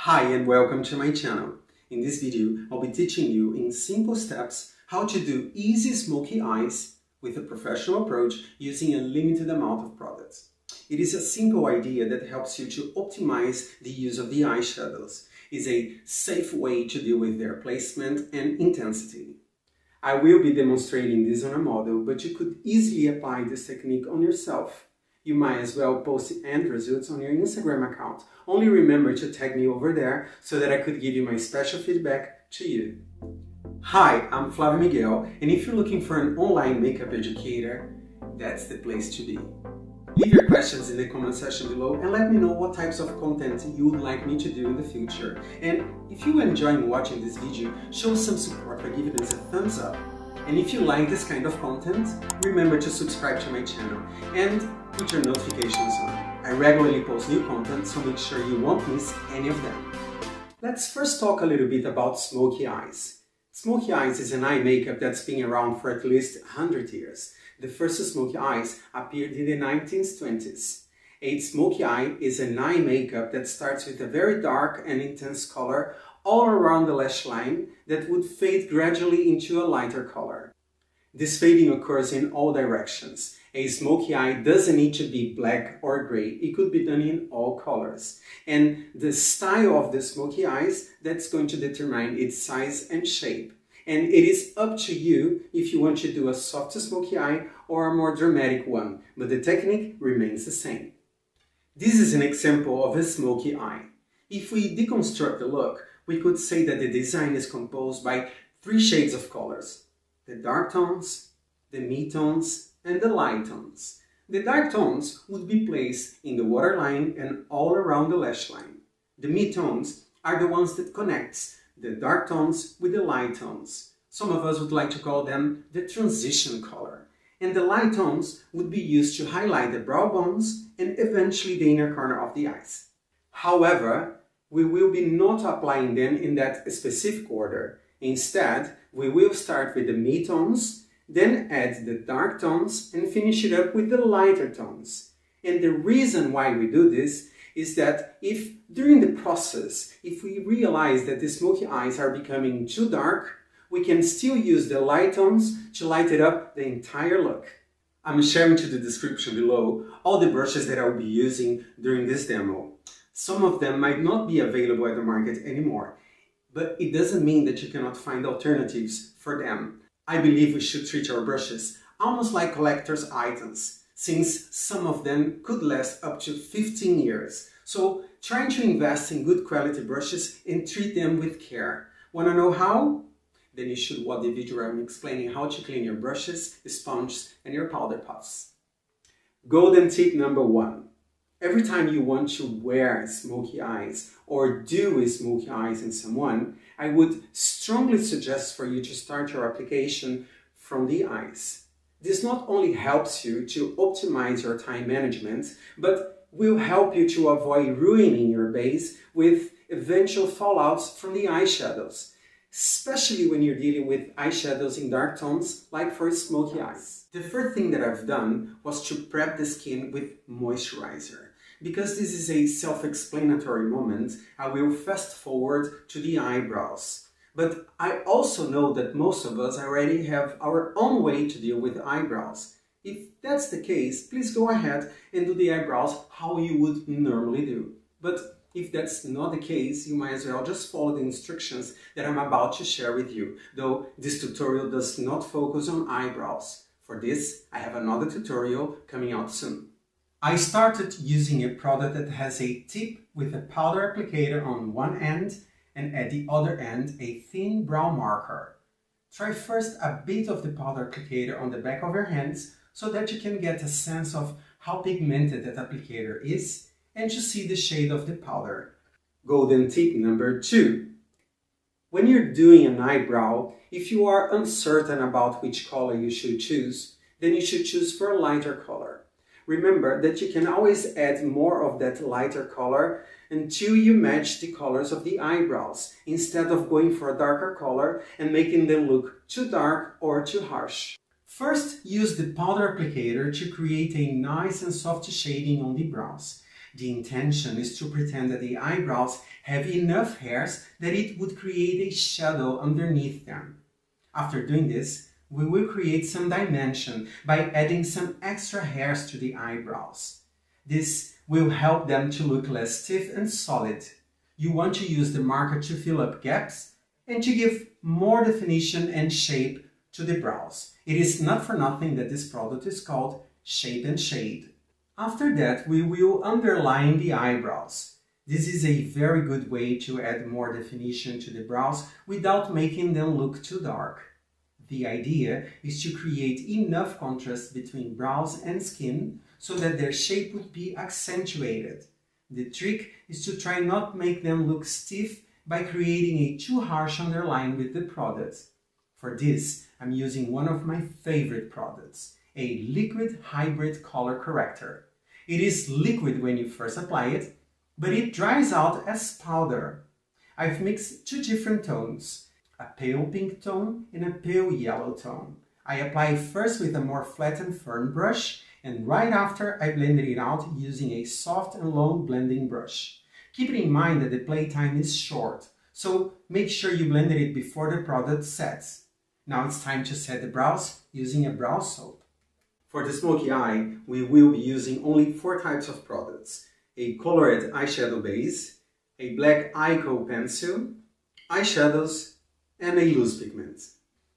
Hi and welcome to my channel. In this video, I'll be teaching you in simple steps how to do easy smoky eyes with a professional approach using a limited amount of products. It is a simple idea that helps you to optimize the use of the eyeshadows. It's a safe way to deal with their placement and intensity. I will be demonstrating this on a model, but you could easily apply this technique on yourself. You might as well post the end results on your Instagram account. Only remember to tag me over there so that I could give you my special feedback to you. Hi, I'm Flavio Miguel, and if you're looking for an online makeup educator, that's the place to be. Leave your questions in the comment section below and let me know what types of content you would like me to do in the future. And if you enjoy watching this video, show some support by giving us a thumbs up. And if you like this kind of content, remember to subscribe to my channel and put your notifications on. I regularly post new content, so make sure you won't miss any of them. Let's first talk a little bit about Smokey Eyes. Smokey Eyes is an eye makeup that's been around for at least 100 years. The first Smokey Eyes appeared in the 1920s. A Smokey Eye is an eye makeup that starts with a very dark and intense color all around the lash line that would fade gradually into a lighter color. This fading occurs in all directions. A smoky eye doesn't need to be black or gray. It could be done in all colors. And the style of the smoky eyes, that's going to determine its size and shape. And it is up to you if you want to do a soft smoky eye or a more dramatic one, but the technique remains the same. This is an example of a smoky eye. If we deconstruct the look, we could say that the design is composed by three shades of colors: the dark tones, the mid-tones, and the light tones. The dark tones would be placed in the waterline and all around the lash line. The mid-tones are the ones that connects the dark tones with the light tones. Some of us would like to call them the transition color. And the light tones would be used to highlight the brow bones and eventually the inner corner of the eyes. However, we will be not applying them in that specific order. Instead, we will start with the mid-tones, then add the dark tones and finish it up with the lighter tones. And the reason why we do this is that if during the process, if we realize that the smoky eyes are becoming too dark, we can still use the light tones to light it up the entire look. I'm sharing to the description below all the brushes that I will be using during this demo. Some of them might not be available at the market anymore, but it doesn't mean that you cannot find alternatives for them. I believe we should treat our brushes almost like collector's items, since some of them could last up to 15 years. So trying to invest in good quality brushes and treat them with care. Want to know how? Then you should watch the video where I'm explaining how to clean your brushes, sponges, and your powder puffs. Golden tip number 1. Every time you want to wear smoky eyes or do smoky eyes in someone, I would strongly suggest for you to start your application from the eyes. This not only helps you to optimize your time management, but will help you to avoid ruining your base with eventual fallouts from the eyeshadows, especially when you're dealing with eyeshadows in dark tones like for smoky eyes. The first thing that I've done was to prep the skin with moisturizer. Because this is a self-explanatory moment, I will fast forward to the eyebrows. But I also know that most of us already have our own way to deal with eyebrows. If that's the case, please go ahead and do the eyebrows how you would normally do. But if that's not the case, you might as well just follow the instructions that I'm about to share with you, though this tutorial does not focus on eyebrows. For this, I have another tutorial coming out soon. I started using a product that has a tip with a powder applicator on one end and at the other end a thin brow marker. Try first a bit of the powder applicator on the back of your hands so that you can get a sense of how pigmented that applicator is and to see the shade of the powder. Golden tip number 2. When you're doing an eyebrow, if you are uncertain about which color you should choose, then you should choose for a lighter color. Remember that you can always add more of that lighter color until you match the colors of the eyebrows, instead of going for a darker color and making them look too dark or too harsh. First, use the powder applicator to create a nice and soft shading on the brows. The intention is to pretend that the eyebrows have enough hairs that it would create a shadow underneath them. After doing this, we will create some dimension by adding some extra hairs to the eyebrows. This will help them to look less stiff and solid. You want to use the marker to fill up gaps and to give more definition and shape to the brows. It is not for nothing that this product is called Shape and Shade. After that, we will underline the eyebrows. This is a very good way to add more definition to the brows without making them look too dark. The idea is to create enough contrast between brows and skin so that their shape would be accentuated. The trick is to try not make them look stiff by creating a too harsh underline with the product. For this, I'm using one of my favorite products, a liquid hybrid color corrector. It is liquid when you first apply it, but it dries out as powder. I've mixed two different tones, a pale pink tone and a pale yellow tone. I apply first with a more flat and firm brush, and right after I blended it out using a soft and long blending brush. Keep in mind that the playtime is short, so make sure you blended it before the product sets. Now it's time to set the brows using a brow soap. For the Smokey Eye, we will be using only 4 types of products: a colored eyeshadow base, a black eye kohl pencil, eyeshadows, and a loose pigment.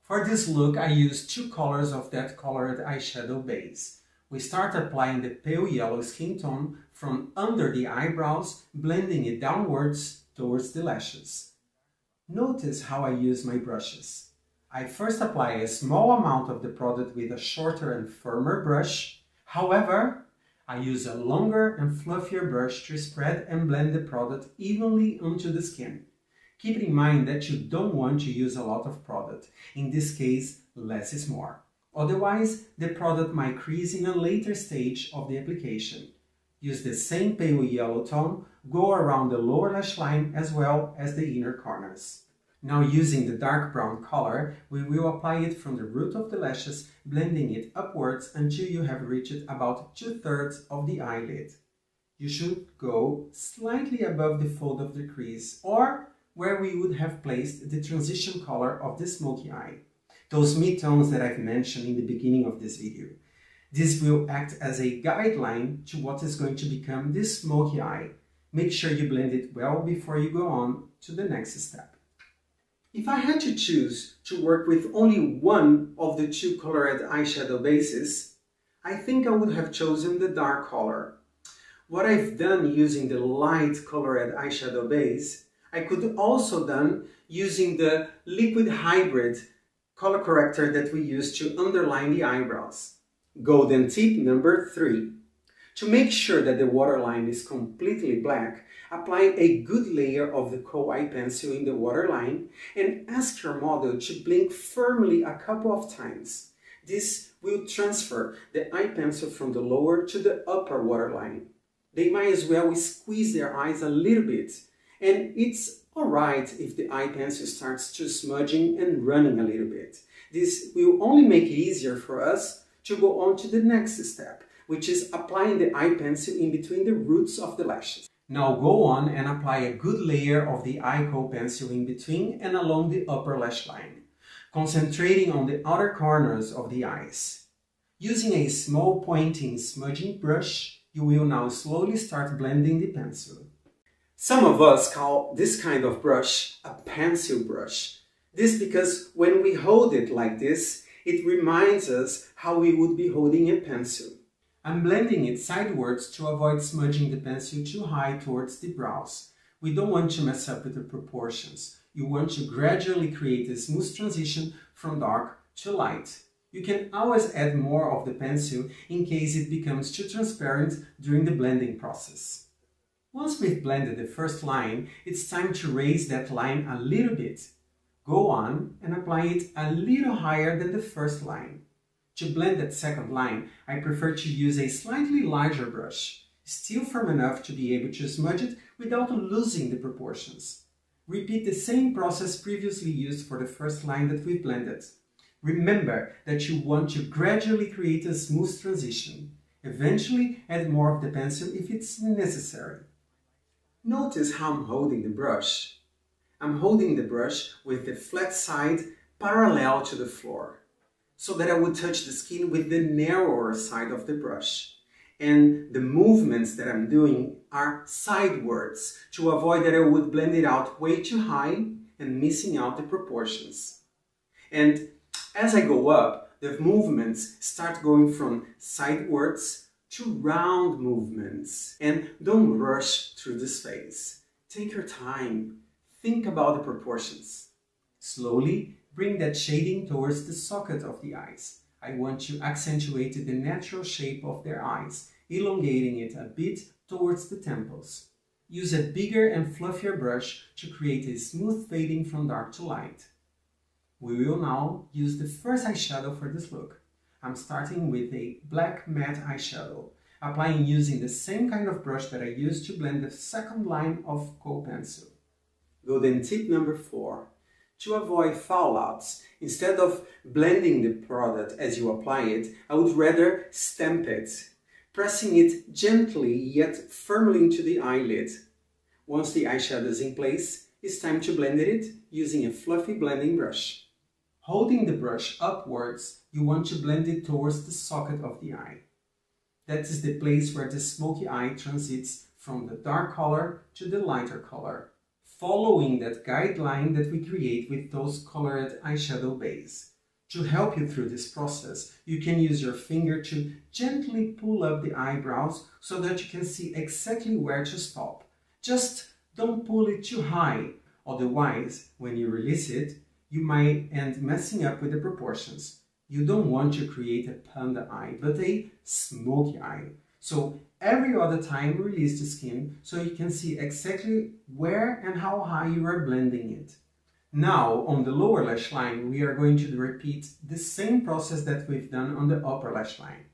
For this look, I use 2 colors of that colored eyeshadow base. We start applying the pale yellow skin tone from under the eyebrows, blending it downwards towards the lashes. Notice how I use my brushes. I first apply a small amount of the product with a shorter and firmer brush. However, I use a longer and fluffier brush to spread and blend the product evenly onto the skin. Keep in mind that you don't want to use a lot of product. In this case, less is more. Otherwise, the product might crease in a later stage of the application. Use the same pale yellow tone, go around the lower lash line as well as the inner corners. Now, using the dark brown color, we will apply it from the root of the lashes, blending it upwards until you have reached about 2/3 of the eyelid. You should go slightly above the fold of the crease, or where we would have placed the transition color of the Smokey Eye. Those mid-tones that I've mentioned in the beginning of this video. This will act as a guideline to what is going to become this Smokey Eye. Make sure you blend it well before you go on to the next step. If I had to choose to work with only one of the 2 colored eyeshadow bases, I think I would have chosen the dark color. What I've done using the light colored eyeshadow base, I could also done using the liquid hybrid color corrector that we use to underline the eyebrows. Golden tip number 3. To make sure that the waterline is completely black, apply a good layer of the kohl eye pencil in the waterline and ask your model to blink firmly a couple of times. This will transfer the eye pencil from the lower to the upper waterline. They might as well squeeze their eyes a little bit, and it's alright if the eye pencil starts to smudging and running a little bit. This will only make it easier for us to go on to the next step, which is applying the eye pencil in between the roots of the lashes. Now go on and apply a good layer of the eye kohl pencil in between and along the upper lash line, concentrating on the outer corners of the eyes. Using a small pointing smudging brush, you will now slowly start blending the pencil. Some of us call this kind of brush a pencil brush. This because when we hold it like this, it reminds us how we would be holding a pencil. I'm blending it sidewards to avoid smudging the pencil too high towards the brows. We don't want to mess up with the proportions. You want to gradually create a smooth transition from dark to light. You can always add more of the pencil in case it becomes too transparent during the blending process. Once we've blended the first line, it's time to raise that line a little bit. Go on and apply it a little higher than the first line. To blend that second line, I prefer to use a slightly larger brush, still firm enough to be able to smudge it without losing the proportions. Repeat the same process previously used for the first line that we blended. Remember that you want to gradually create a smooth transition. Eventually, add more of the pencil if it's necessary. Notice how I'm holding the brush. I'm holding the brush with the flat side parallel to the floor, so that I would touch the skin with the narrower side of the brush. And the movements that I'm doing are sidewards to avoid that I would blend it out way too high and missing out the proportions. And as I go up, the movements start going from sidewards to round movements. And don't rush through this phase. Take your time. Think about the proportions. Slowly bring that shading towards the socket of the eyes. I want to accentuate the natural shape of their eyes, elongating it a bit towards the temples. Use a bigger and fluffier brush to create a smooth fading from dark to light. We will now use the first eyeshadow for this look. I'm starting with a black matte eyeshadow, applying using the same kind of brush that I used to blend the second line of kohl pencil. Golden tip number 4. To avoid fallouts, instead of blending the product as you apply it, I would rather stamp it, pressing it gently yet firmly into the eyelid. Once the eyeshadow is in place, it's time to blend it using a fluffy blending brush. Holding the brush upwards, you want to blend it towards the socket of the eye. That is the place where the smoky eye transits from the dark color to the lighter color, following that guideline that we create with those colored eyeshadow base. To help you through this process, you can use your finger to gently pull up the eyebrows so that you can see exactly where to stop. Just don't pull it too high, otherwise, when you release it, you might end messing up with the proportions. You don't want to create a panda eye, but a smoky eye. So every other time release the skin so you can see exactly where and how high you are blending it. Now on the lower lash line we are going to repeat the same process that we've done on the upper lash line.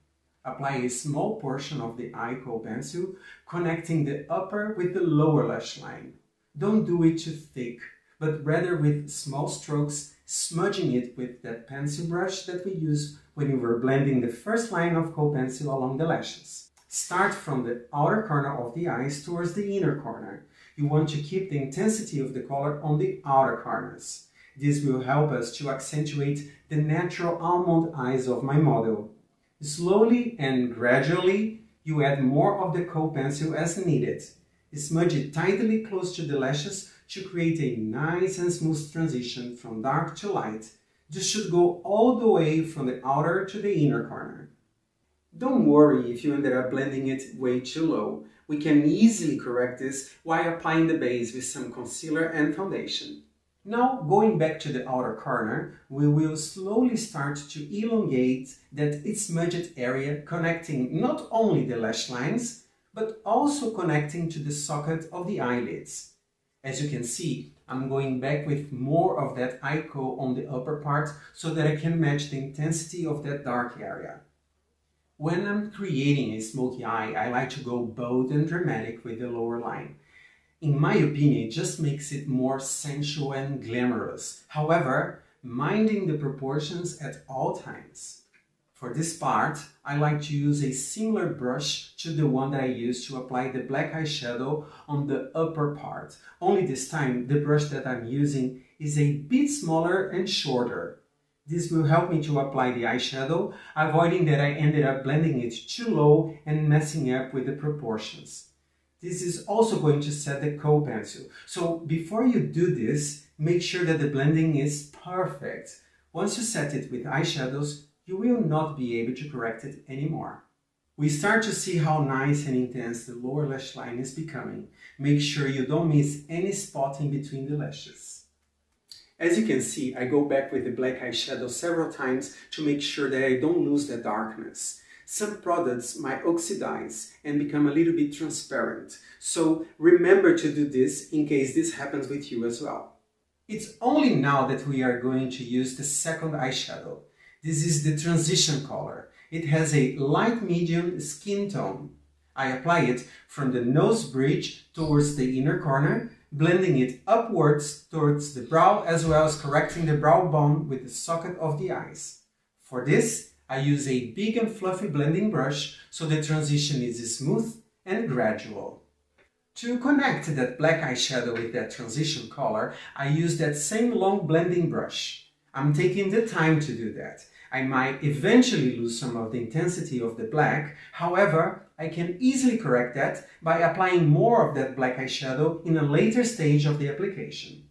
Apply a small portion of the eye kohl pencil connecting the upper with the lower lash line. Don't do it too thick, but rather with small strokes, smudging it with that pencil brush that we used when we were blending the first line of kohl pencil along the lashes. Start from the outer corner of the eyes towards the inner corner. You want to keep the intensity of the color on the outer corners. This will help us to accentuate the natural almond eyes of my model. Slowly and gradually, you add more of the kohl pencil as needed. Smudge it tightly close to the lashes to create a nice and smooth transition from dark to light. This should go all the way from the outer to the inner corner. Don't worry if you ended up blending it way too low. We can easily correct this while applying the base with some concealer and foundation. Now, going back to the outer corner, we will slowly start to elongate that smudged area, connecting not only the lash lines, but also connecting to the socket of the eyelids. As you can see, I'm going back with more of that eye kohl on the upper part so that I can match the intensity of that dark area. When I'm creating a smoky eye, I like to go bold and dramatic with the lower line. In my opinion, it just makes it more sensual and glamorous. However, minding the proportions at all times. For this part, I like to use a similar brush to the one that I used to apply the black eyeshadow on the upper part. Only this time, the brush that I'm using is a bit smaller and shorter. This will help me to apply the eyeshadow, avoiding that I ended up blending it too low and messing up with the proportions. This is also going to set the kohl pencil. So before you do this, make sure that the blending is perfect. Once you set it with eyeshadows, you will not be able to correct it anymore. We start to see how nice and intense the lower lash line is becoming. Make sure you don't miss any spot in between the lashes. As you can see, I go back with the black eyeshadow several times to make sure that I don't lose the darkness. Some products might oxidize and become a little bit transparent, so remember to do this in case this happens with you as well. It's only now that we are going to use the second eyeshadow. This is the transition color. It has a light medium skin tone. I apply it from the nose bridge towards the inner corner, blending it upwards towards the brow as well as correcting the brow bone with the socket of the eyes. For this, I use a big and fluffy blending brush so the transition is smooth and gradual. To connect that black eyeshadow with that transition color, I use that same long blending brush. I'm taking the time to do that. I might eventually lose some of the intensity of the black, however, I can easily correct that by applying more of that black eyeshadow in a later stage of the application.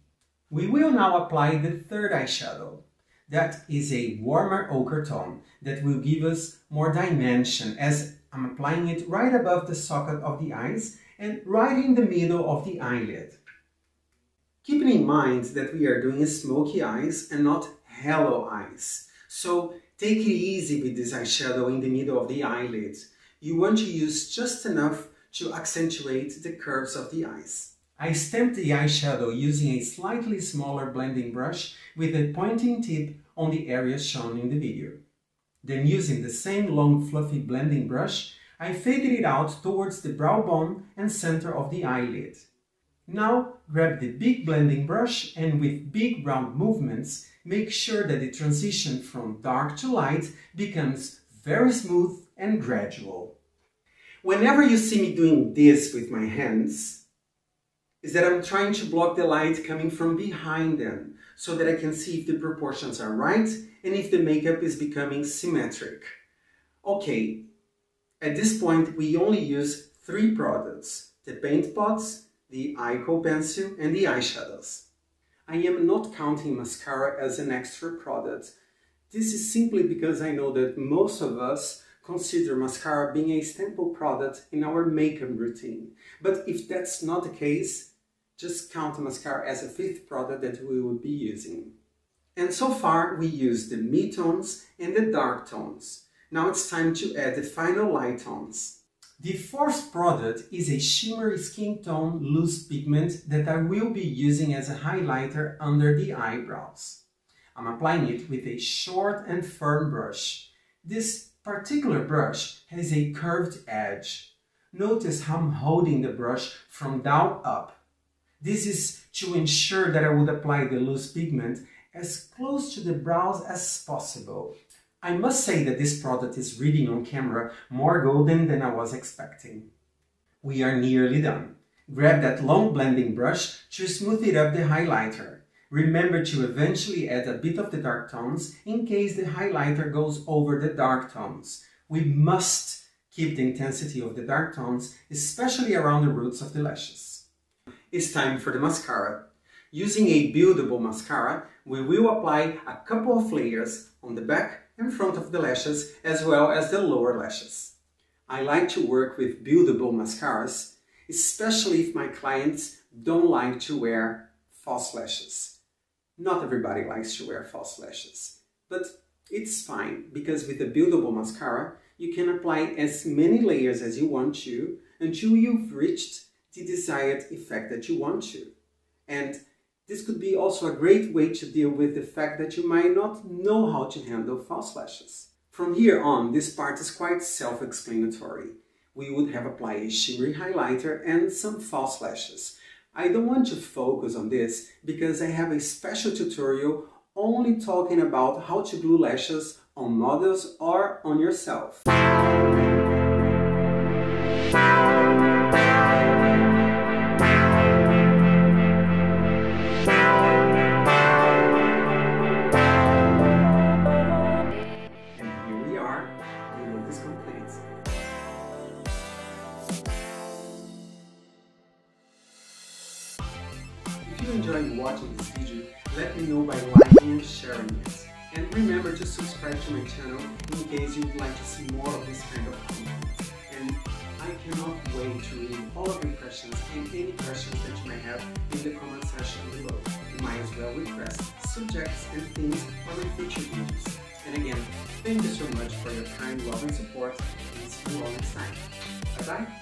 We will now apply the third eyeshadow. That is a warmer ochre tone that will give us more dimension as I'm applying it right above the socket of the eyes and right in the middle of the eyelid. Keeping in mind that we are doing smoky eyes and not hollow eyes, so take it easy with this eyeshadow in the middle of the eyelid. You want to use just enough to accentuate the curves of the eyes. I stamped the eyeshadow using a slightly smaller blending brush with a pointing tip on the areas shown in the video. Then using the same long fluffy blending brush, I faded it out towards the brow bone and center of the eyelid. Now grab the big blending brush and with big round movements, make sure that the transition from dark to light becomes very smooth and gradual. Whenever you see me doing this with my hands, is that I'm trying to block the light coming from behind them so that I can see if the proportions are right and if the makeup is becoming symmetric. Okay, at this point we only use 3 products: the paint pots, the kohl pencil and the eyeshadows. I am not counting mascara as an extra product. This is simply because I know that most of us consider mascara being a staple product in our makeup routine. But if that's not the case, just count mascara as a 5th product that we will be using. And so far we used the mid-tones and the dark tones. Now it's time to add the final light tones. The 4th product is a shimmery skin tone loose pigment that I will be using as a highlighter under the eyebrows. I'm applying it with a short and firm brush. This particular brush has a curved edge. Notice how I'm holding the brush from down up. This is to ensure that I would apply the loose pigment as close to the brows as possible. I must say that this product is reading on camera more golden than I was expecting. We are nearly done. Grab that long blending brush to smooth it up the highlighter. Remember to eventually add a bit of the dark tones in case the highlighter goes over the dark tones. We must keep the intensity of the dark tones, especially around the roots of the lashes. It's time for the mascara. Using a buildable mascara, we will apply a couple of layers on the back and front of the lashes as well as the lower lashes. I like to work with buildable mascaras, especially if my clients don't like to wear false lashes. Not everybody likes to wear false lashes, but it's fine because with a buildable mascara you can apply as many layers as you want to until you've reached the desired effect that you want to. And this could be also a great way to deal with the fact that you might not know how to handle false lashes. From here on, this part is quite self-explanatory. We would have applied a shimmery highlighter and some false lashes. I don't want to focus on this because I have a special tutorial only talking about how to glue lashes on models or on yourself. If you enjoyed watching this video, let me know by liking and sharing it. And remember to subscribe to my channel in case you'd like to see more of this kind of content. And I cannot wait to read all of your questions and any questions that you may have in the comment section below. You might as well request subjects and themes for my future videos. And again, thank you so much for your kind love and support, and see you all next time. Bye bye!